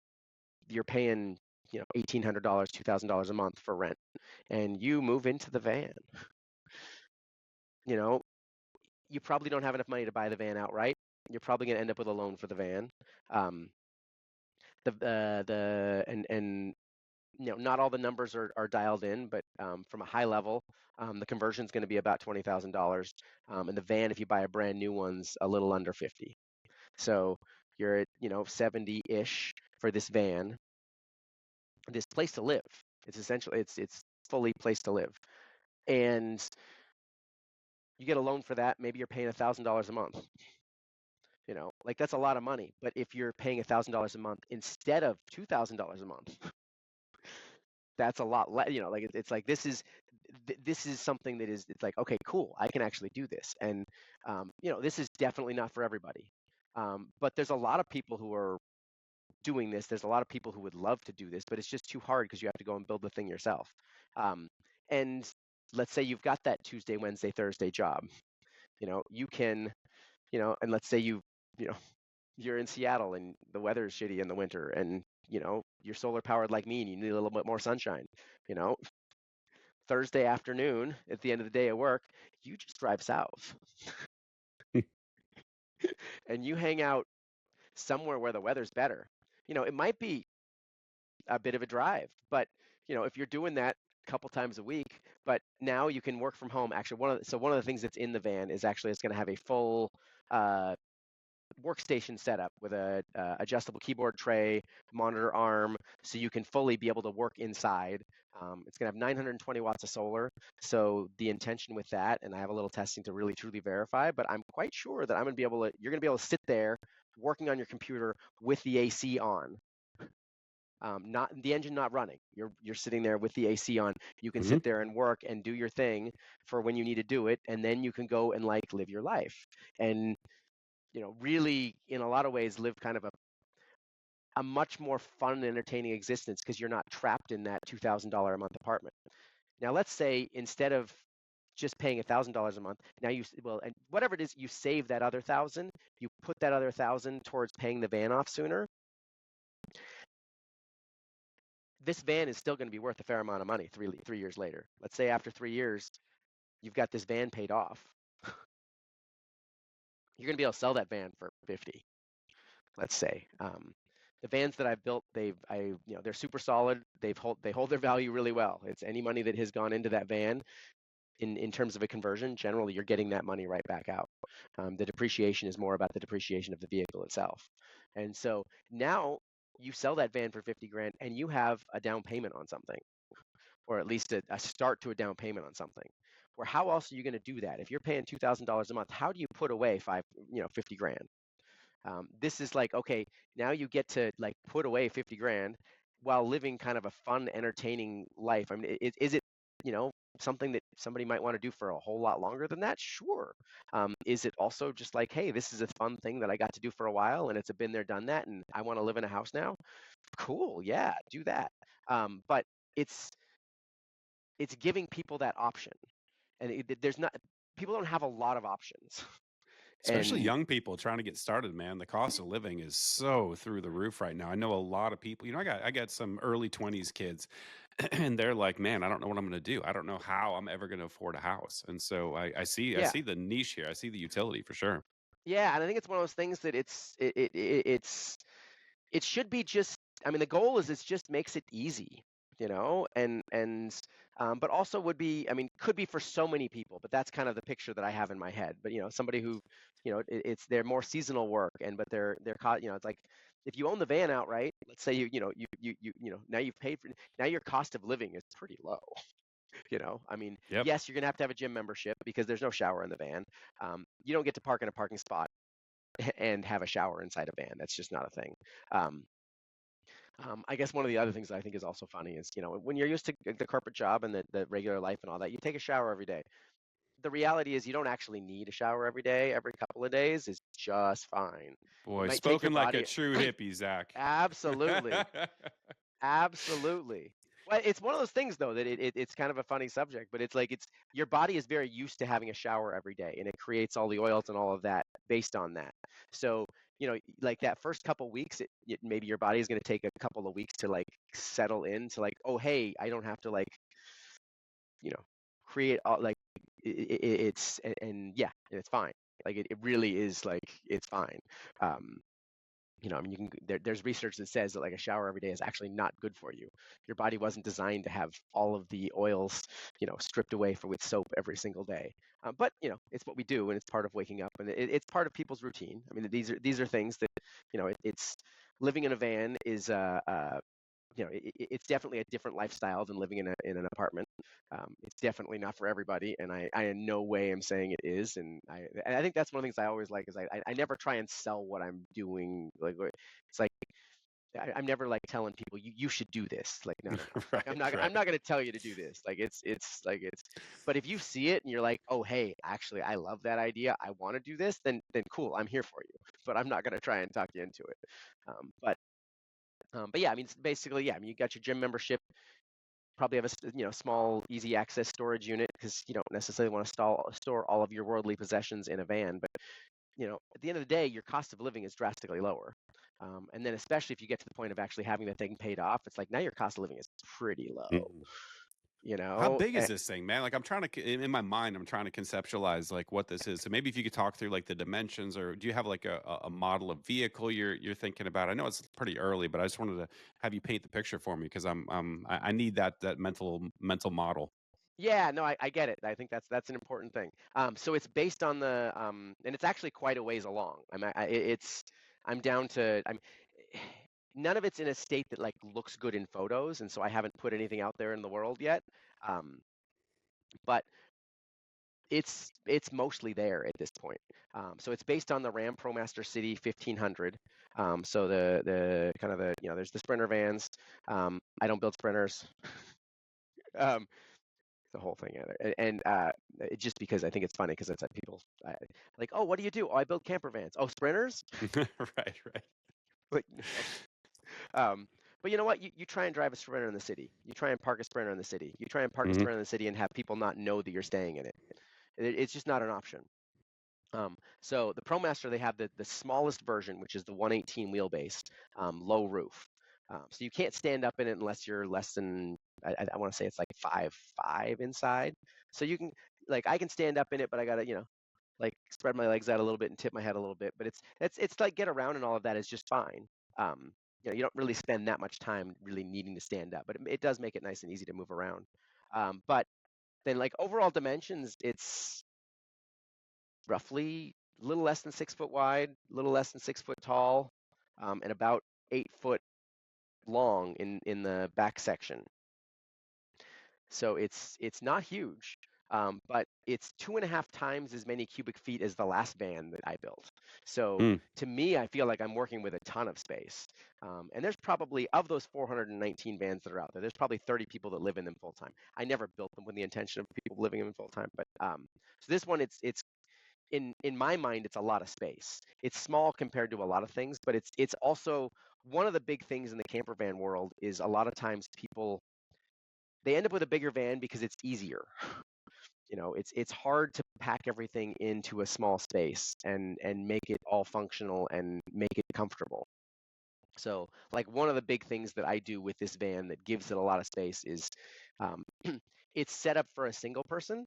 you're paying, $1,800, $2,000 a month for rent, and you move into the van. You know, you probably don't have enough money to buy the van outright. You're probably going to end up with a loan for the van. Um, the and not all the numbers are dialed in, but from a high level, the conversion is going to be about $20,000, and the van, if you buy a brand new one's a little under 50. So you're at 70-ish for this van, this place to live. It's essentially it's fully place to live, and you get a loan for that. Maybe you're paying $1,000 a month. Like that's a lot of money. But if you're paying $1,000 a month instead of $2,000 a month, that's a lot less. Like it's like this is something that is, it's like, okay, cool, I can actually do this. And this is definitely not for everybody. But there's a lot of people who are doing this. There's a lot of people who would love to do this, but it's just too hard because you have to go and build the thing yourself. Um, and let's say you've got that Tuesday, Wednesday, Thursday job. You can, and let's say you know, you're in Seattle and the weather is shitty in the winter, and you're solar powered like me and you need a little bit more sunshine. You know, Thursday afternoon at the end of the day at work, you just drive south and you hang out somewhere where the weather's better. It might be a bit of a drive, but if you're doing that a couple times a week, but now you can work from home. Actually, one of the things that's in the van is actually it's going to have a full uh, workstation setup with a adjustable keyboard tray, monitor arm, so you can fully be able to work inside. It's going to have 920 watts of solar. So the intention with that, and I have a little testing to really truly verify, but I'm quite sure that you're going to be able to sit there working on your computer with the AC on. Not the engine not running. You're sitting there with the AC on. You can Hmm. sit there and work and do your thing for when you need to do it, and then you can go and like live your life. And really, in a lot of ways, live kind of a much more fun and entertaining existence because you're not trapped in that $2,000 a month apartment. Now, let's say instead of just paying $1,000 a month, now and whatever it is, you save that other thousand, you put that other thousand towards paying the van off sooner. This van is still going to be worth a fair amount of money 3 years later. Let's say after 3 years, you've got this van paid off. You're going to be able to sell that van for 50. Let's say. The vans that I've built, they're super solid. They hold their value really well. It's any money that has gone into that van in terms of a conversion, generally you're getting that money right back out. The depreciation is more about the depreciation of the vehicle itself. And so now you sell that van for 50 grand and you have a down payment on something, or at least a start to a down payment on something. Where how else are you going to do that? If you're paying $2,000 a month, how do you put away 50 grand? This is like, okay, now you get to like put away 50 grand while living kind of a fun, entertaining life. I mean, is it, you know, something that somebody might want to do for a whole lot longer than that? Sure. Is it also just like, hey, this is a fun thing that I got to do for a while and it's a been there, done that, and I want to live in a house now? Cool, yeah, do that. But it's it's giving people that option, and there's not people don't have a lot of options, Especially and young people trying to get started, man. The cost of living is so through the roof right now. I know a lot of people, I got some early 20s kids and they're like, man, I don't know what I'm going to do. I don't know how I'm ever going to afford a house. And so I yeah, see the niche here. I see the utility for sure. yeah, and I think it's one of those things that it should be just, I mean, the goal is it just makes it easy, you know, and but also would be, I mean, could be for so many people, but that's kind of the picture that I have in my head. But you know, somebody who, you know, it's their more seasonal work, and but you know, it's like if you own the van outright, let's say you know, now you've paid for, now your cost of living is pretty low. You know, I mean, Yep. yes, you're gonna have to have a gym membership because there's no shower in the van. You don't get to park in a parking spot and have a shower inside a van. That's just not a thing. Um, I guess one of the other things that I think is also funny is, you know, when you're used to the corporate job and the regular life and all that, you take a shower every day. The reality is you don't actually need a shower every day. Every couple of days is just fine. You Boy, might take your spoken like a body. true hippie, Zach. Absolutely. Absolutely. Well, it's one of those things though that it's kind of a funny subject, but it's like it's your body is very used to having a shower every day, and it creates all the oils and all of that based on that. So, you know, like that first couple weeks, maybe your body is going to take a couple of weeks to like settle into like, oh, hey, I don't have to like, you know, create all like it's and yeah, it's fine. Like it really is like it's fine. Um, you know, I mean, there's research that says that like a shower every day is actually not good for you. Your body wasn't designed to have all of the oils, you know, stripped away for with soap every single day. But you know, it's what we do, and it's part of waking up, and it's part of people's routine. I mean, these are things that, you know, it's living in a van is you know, it's definitely a different lifestyle than living in an apartment. It's definitely not for everybody, and I in no way am saying it is. And I think that's one of the things I always like is I never try and sell what I'm doing. Like it's like I'm never like telling people you should do this. Like no, no, no. Like Right, I'm right. not going to tell you to do this. Like it's like it's. But if you see it and you're like, oh hey, actually I love that idea. I want to do this. Then cool, I'm here for you. But I'm not going to try and talk you into it. But yeah, I mean, basically, yeah. I mean, you got your gym membership. Probably have a you know, small, easy access storage unit because you don't necessarily want to store all of your worldly possessions in a van. But you know, at the end of the day, your cost of living is drastically lower. And then especially if you get to the point of actually having the thing paid off, it's like now your cost of living is pretty low. Mm. You How know, big is this thing, man? Like I'm trying to in my mind, I'm trying to conceptualize like what this is. So maybe if you could talk through like the dimensions, or do you have like a model of vehicle you're thinking about? I know it's pretty early, but I just wanted to have you paint the picture for me because I need that mental model. yeah, no, I get it. I think that's an important thing. So it's based on the and it's actually quite a ways along. I'm down to I'm none of it's in a state that like looks good in photos, and so I haven't put anything out there in the world yet. Um, but it's mostly there at this point. So it's based on the Ram ProMaster City 1500. So the kind of the, you know, there's the Sprinter vans. I don't build Sprinters. Um, the whole thing and just because I think it's funny because it's like people like, oh, what do you do? Oh, I build camper vans. Oh, Sprinters. Right, right. Like no. um, but you know what, you try and drive a Sprinter in the city, you try and park a Sprinter in the city, you try and park a Hmm. Sprinter in the city and have people not know that you're staying in it. It's just not an option. So the ProMaster, they have the smallest version, which is the 118 wheelbase, low roof. So you can't stand up in it unless you're less than, I want to say it's like 5'5" inside. So you can, like, I can stand up in it, but I gotta, you know, like spread my legs out a little bit and tip my head a little bit. But it's like get around and all of that is just fine. Um, you know, you don't really spend that much time really needing to stand up, but it does make it nice and easy to move around. But then like overall dimensions, it's roughly a little less than 6 foot wide, a little less than 6 foot tall, and about 8 foot long in the back section. So it's not huge. but it's 2.5 times as many cubic feet as the last van that I built. So Mm. to me, I feel like I'm working with a ton of space. And there's probably, of those 419 vans that are out there, there's probably 30 people that live in them full time. I never built them with the intention of people living in them full time, but so this one, it's in my mind, it's a lot of space. It's small compared to a lot of things, but it's also one of the big things in the camper van world is a lot of times people they end up with a bigger van because it's easier. It's hard to pack everything into a small space and make it all functional and make it comfortable. So, like one of the big things that I do with this van that gives it a lot of space is um, it's set up for a single person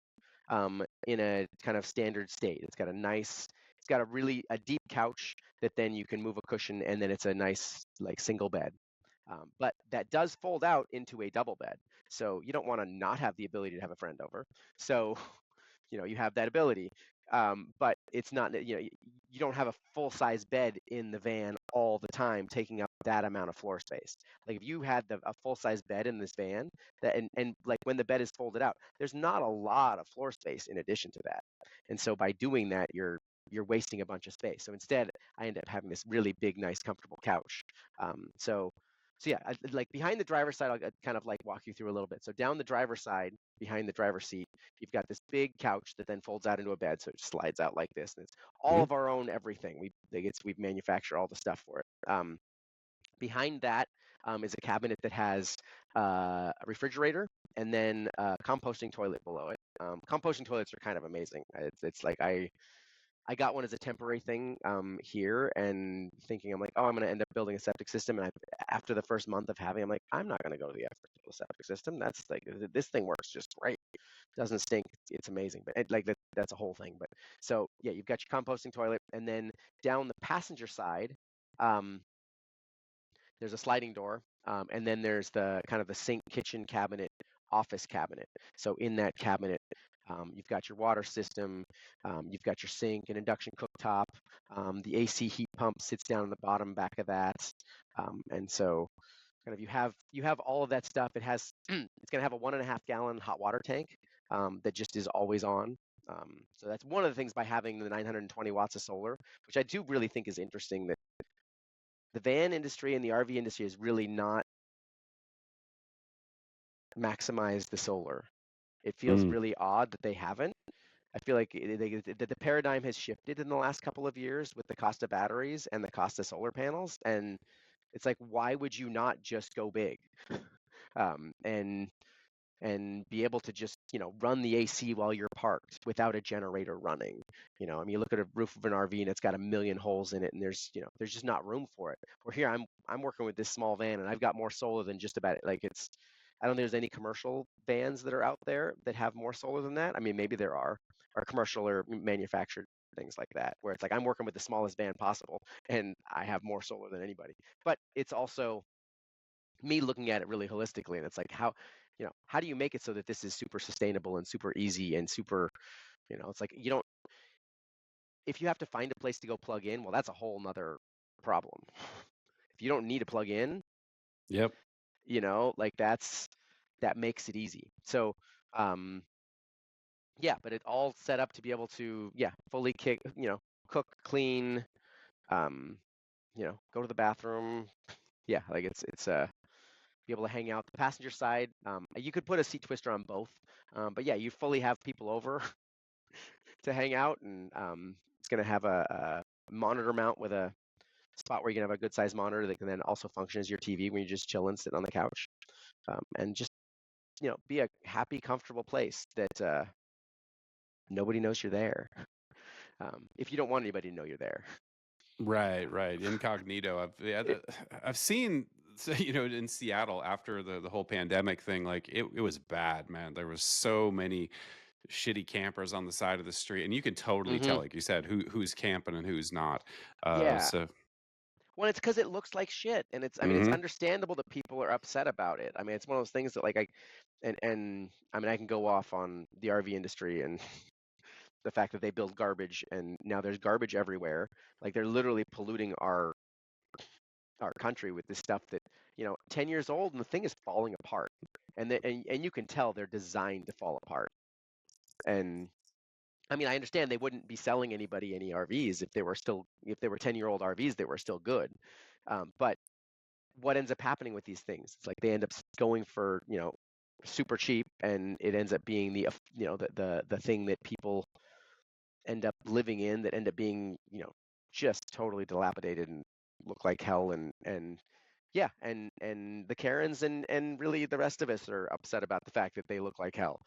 in a kind of standard state. It's got a deep couch that then you can move a cushion, and then it's a nice like single bed. But that does fold out into a double bed. So you don't want to not have the ability to have a friend over. So you have that ability, but it's not, you don't have a full size bed in the van all the time taking up that amount of floor space. Like if you had a full size bed in this van, and like when the bed is folded out, there's not a lot of floor space in addition to that. And so by doing that, you're wasting a bunch of space. So instead, I end up having this really big, nice, comfortable couch. So yeah, like behind the driver's side, I'll kind of like walk you through a little bit. So down the driver's side, behind the driver's seat, you've got this big couch that then folds out into a bed, so it slides out like this. And it's all Mhm. of our own everything. We manufacture all the stuff for it. Behind that is a cabinet that has a refrigerator and then a composting toilet below it. Composting toilets are kind of amazing. It's like I got one as a temporary thing here, and thinking I'm like, oh, I'm going to end up building a septic system. And after the first month of having, I'm like, I'm not going to go to the effort to build a septic system. That's like this thing works just great. Doesn't stink. It's amazing. But like that's a whole thing. But so yeah, you've got your composting toilet, and then down the passenger side, um, there's a sliding door, and then there's the kind of the sink, kitchen cabinet, office cabinet. So in that cabinet, you've got your water system, you've got your sink, an induction cooktop. The AC heat pump sits down in the bottom back of that, and so kind of you have all of that stuff. It's going to have a 1.5 gallon hot water tank that just is always on. So that's one of the things by having the 920 watts of solar, which I do really think is interesting that the van industry and the RV industry has really not maximized the solar. It feels Mm. really odd that they haven't. I feel like the paradigm has shifted in the last couple of years with the cost of batteries and the cost of solar panels. And it's like, why would you not just go big? And be able to just run the AC while you're parked without a generator running. I mean, you look at a roof of an RV and it's got a million holes in it, and there's just not room for it. Where here I'm working with this small van, and I've got more solar than just about it. Like I don't think there's any commercial vans that are out there that have more solar than that. I mean, maybe there are, or commercial or manufactured things like that, where it's like I'm working with the smallest van possible, and I have more solar than anybody. But it's also me looking at it really holistically, and it's like how do you make it so that this is super sustainable and super easy and super, it's like you don't if you have to find a place to go plug in, well, that's a whole nother problem. If you don't need to plug in, Yep. like that makes it easy. So um yeah, but it all set up to be able to fully cook, clean, um go to the bathroom. Yeah, like it's be able to hang out. The passenger side, you could put a seat twister on both, but yeah, you fully have people over to hang out, and it's going to have a monitor mount with a spot where you can have a good sized monitor that can then also function as your TV when you're just chilling, sitting on the couch, and just be a happy, comfortable place that nobody knows you're there. If you don't want anybody to know you're there. Right, right. Incognito. I've seen in Seattle after the whole pandemic thing, like it was bad, man. There was so many shitty campers on the side of the street, and you can totally tell, Hmm. like you said, who's camping and who's not. Yeah. So Well, it's because it looks like shit, and I mean, it's mhm. understandable that people are upset about it. I mean, it's one of those things that like and I mean, I can go off on the RV industry and the fact that they build garbage, and now there's garbage everywhere. Like they're literally polluting our country with this stuff that 10 years old, and the thing is falling apart, and you can tell they're designed to fall apart. And I mean, I understand they wouldn't be selling anybody any RVs if they were 10-year-old RVs that were still good. But what ends up happening with these things? It's like they end up going for, super cheap, and it ends up being the thing that people end up living in, that end up being, just totally dilapidated and look like hell. And yeah, and the Karens and really the rest of us are upset about the fact that they look like hell.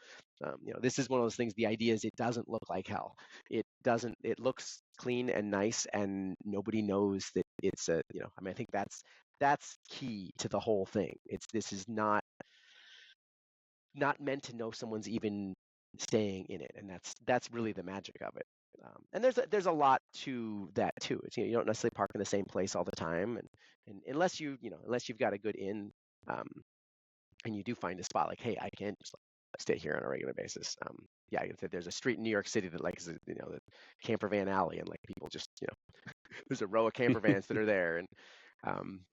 This is one of those things. The idea is it doesn't look like hell. It doesn't. It looks clean and nice, and nobody knows that it's a. I mean, I think that's key to the whole thing. This is not meant to know someone's even staying in it, and that's really the magic of it. And there's a lot to that too. It's, you don't necessarily park in the same place all the time, and unless unless you've got a good inn, um, and you do find a spot like, hey, I can just like, stay here on a regular basis. Yeah, I can say there's a street in New York City that like is the camper van alley, and like people just there's a row of camper vans that are there. And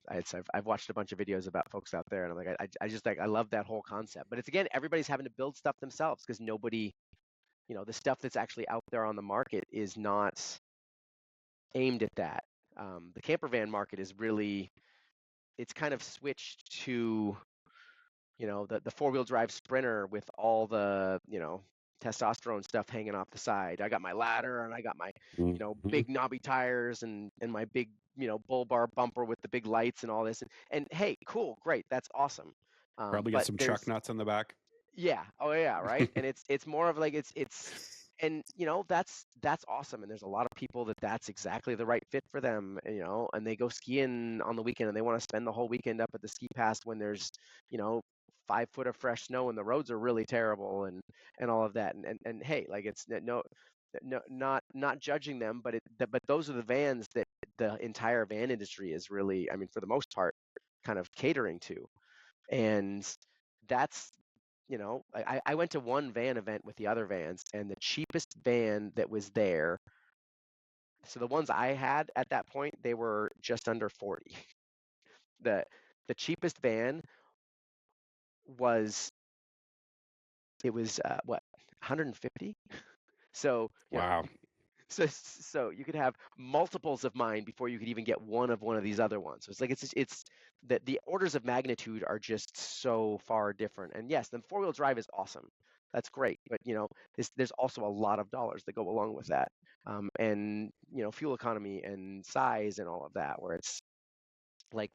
I've watched a bunch of videos about folks out there, and I'm like, I just like, I love that whole concept. But it's, again, everybody's having to build stuff themselves, because nobody, the stuff that's actually out there on the market is not aimed at that. The camper van market is really, it's kind of switched to, the four-wheel drive Sprinter with all the, testosterone stuff hanging off the side. I got my ladder, and I got my, Mhm. big knobby tires, and my big, bull bar bumper with the big lights and all this. And hey, cool, great, that's awesome. Probably get But some there's truck nuts in the back. Yeah. Oh yeah, right. And it's more of like it's and that's awesome. And there's a lot of people that's exactly the right fit for them. And they go skiing on the weekend, and they want to spend the whole weekend up at the ski pass when there's, you know 5 foot of fresh snow and the roads are really terrible, and all of that. And hey, like, it's not judging them, but but those are the vans that the entire van industry is really, I mean, for the most part, kind of catering to. And that's, I went to one van event with the other vans, and the cheapest van that was there, so the ones I had at that point, they were just under 40. The the cheapest van was, it was what, 150? So, Wow. so you could have multiples of mine before you could even get one of these other ones. So it's like, it's that the orders of magnitude are just so far different. And yes, the four-wheel drive is awesome. That's great, but there's also a lot of dollars that go along with that, and fuel economy and size and all of that, where it's like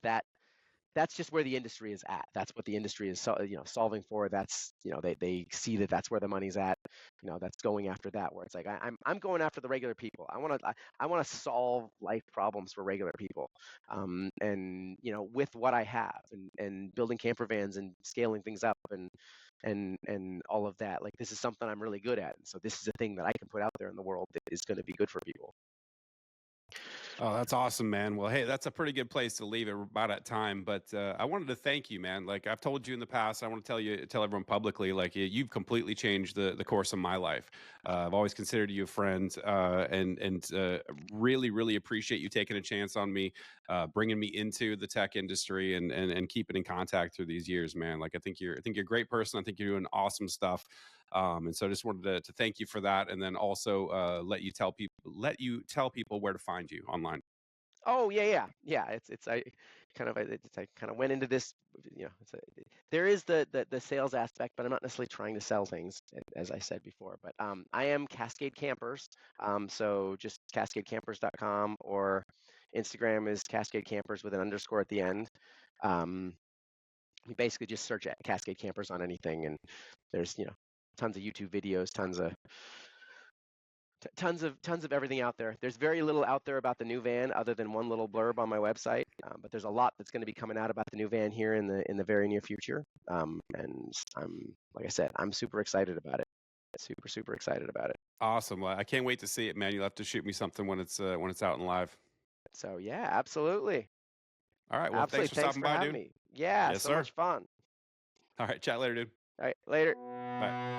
that's just where the industry is at. That's what the industry is, solving for. That's, they see that that's where the money's at. That's going after that. Where it's like, I'm going after the regular people. I want to solve life problems for regular people. And with what I have, and building camper vans and scaling things up, and all of that. Like, this is something I'm really good at. And so this is a thing that I can put out there in the world that is going to be good for people. Oh, that's awesome, man. Well, hey, that's a pretty good place to leave it. We're about at time, but I wanted to thank you, man. Like I've told you in the past, I want to tell everyone publicly, like you've completely changed the course of my life. I've always considered you a friend, and really, really appreciate you taking a chance on me, bringing me into the tech industry, and keeping in contact through these years, man. Like I think you're a great person. I think you're doing awesome stuff. And so I just wanted to thank you for that, and then also let you tell people where to find you online. Oh yeah, yeah, yeah. I kind of went into this. There is the sales aspect, but I'm not necessarily trying to sell things, as I said before. But I am Cascade Campers. So just cascadecampers.com, or Instagram is Cascade Campers with an underscore at the end. Um, you basically just search at Cascade Campers on anything, and there's, tons of YouTube videos, tons of everything out there. There's very little out there about the new van, other than one little blurb on my website. But there's a lot that's going to be coming out about the new van here in the very near future. And like I said, I'm super excited about it. Super excited about it. Awesome. Well, I can't wait to see it, man. You'll have to shoot me something when it's out and live. So yeah, absolutely, All right. Well, thanks absolutely. for Thanks stopping for by, having dude. me. Yeah, Yes, so sir. much fun. All right. Chat later, dude. All right, later. Bye.